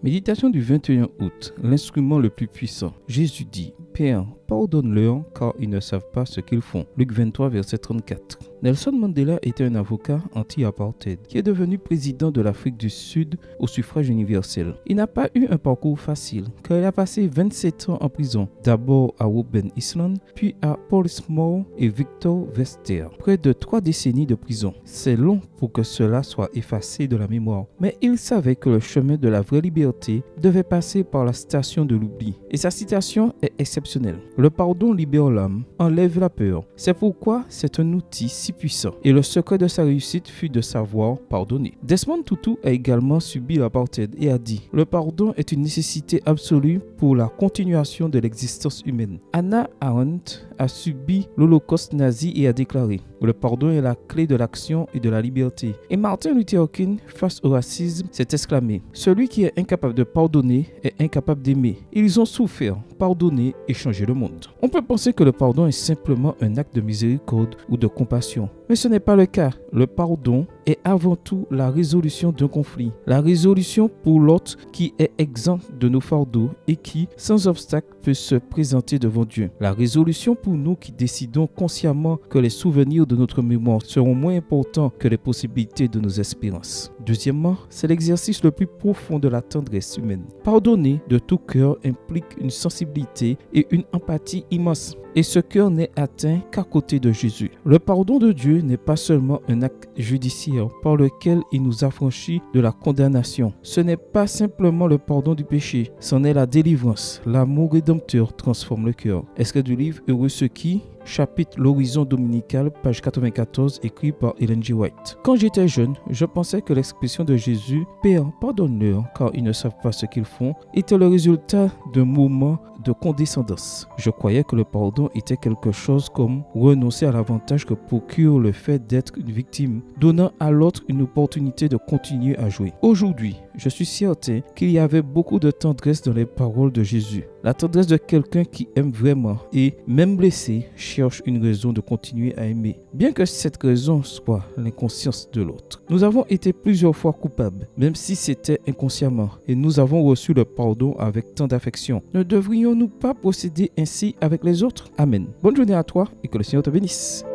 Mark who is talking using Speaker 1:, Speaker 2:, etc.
Speaker 1: Méditation du 21 août, l'instrument le plus puissant. Jésus dit, Père, pardonne-leur car ils ne savent pas ce qu'ils font. Luc 23, verset 34. Nelson Mandela était un avocat anti-apartheid qui est devenu président de l'Afrique du Sud au suffrage universel. Il n'a pas eu un parcours facile car il a passé 27 ans en prison, d'abord à Robben Island, puis à Portsmouth et Victor Verster. Près de 3 décennies de prison. C'est long pour que cela soit effacé de la mémoire, mais il savait que le chemin de la vraie liberté devait passer par la station de l'oubli. Et sa citation est exceptionnelle. Le pardon libère l'âme, enlève la peur. C'est pourquoi c'est un outil si puissant. Et le secret de sa réussite fut de savoir pardonner. Desmond Tutu a également subi l'apartheid et a dit « Le pardon est une nécessité absolue pour la continuation de l'existence humaine ». Hannah Arendt a subi l'Holocauste nazi et a déclaré « Le pardon est la clé de l'action et de la liberté ». Et Martin Luther King, face au racisme, s'est exclamé « Celui qui est incapable de pardonner est incapable d'aimer. Ils ont souffert, pardonné et changé le monde ». On peut penser que le pardon est simplement un acte de miséricorde ou de compassion. Mais ce n'est pas le cas. Le pardon est avant tout la résolution d'un conflit. La résolution pour l'autre qui est exempt de nos fardeaux et qui, sans obstacle, peut se présenter devant Dieu. La résolution pour nous qui décidons consciemment que les souvenirs de notre mémoire seront moins importants que les possibilités de nos espérances. Deuxièmement, c'est l'exercice le plus profond de la tendresse humaine. Pardonner de tout cœur implique une sensibilité et une empathie immense. Et ce cœur n'est atteint qu'à côté de Jésus. Le pardon de Dieu n'est pas seulement un acte judiciaire par lequel il nous affranchit de la condamnation. Ce n'est pas simplement le pardon du péché, c'en est la délivrance. L'amour rédempteur transforme le cœur. Extrait du livre Heureux ceux qui, chapitre L'horizon dominical, page 94, écrit par Ellen G. White. Quand j'étais jeune, je pensais que l'expression de Jésus « Père, pardonne-leur car ils ne savent pas ce qu'ils font » était le résultat d'un moment de condescendance. Je croyais que le pardon était quelque chose comme renoncer à l'avantage que procure le fait d'être une victime, donnant à l'autre une opportunité de continuer à jouer. Aujourd'hui, je suis certain qu'il y avait beaucoup de tendresse dans les paroles de Jésus. La tendresse de quelqu'un qui aime vraiment et, même blessé, cherche une raison de continuer à aimer, bien que cette raison soit l'inconscience de l'autre. Nous avons été plusieurs fois coupables, même si c'était inconsciemment, et nous avons reçu le pardon avec tant d'affection. Ne devrions-nous pas procéder ainsi avec les autres? Amen. Bonne journée à toi et que le Seigneur te bénisse.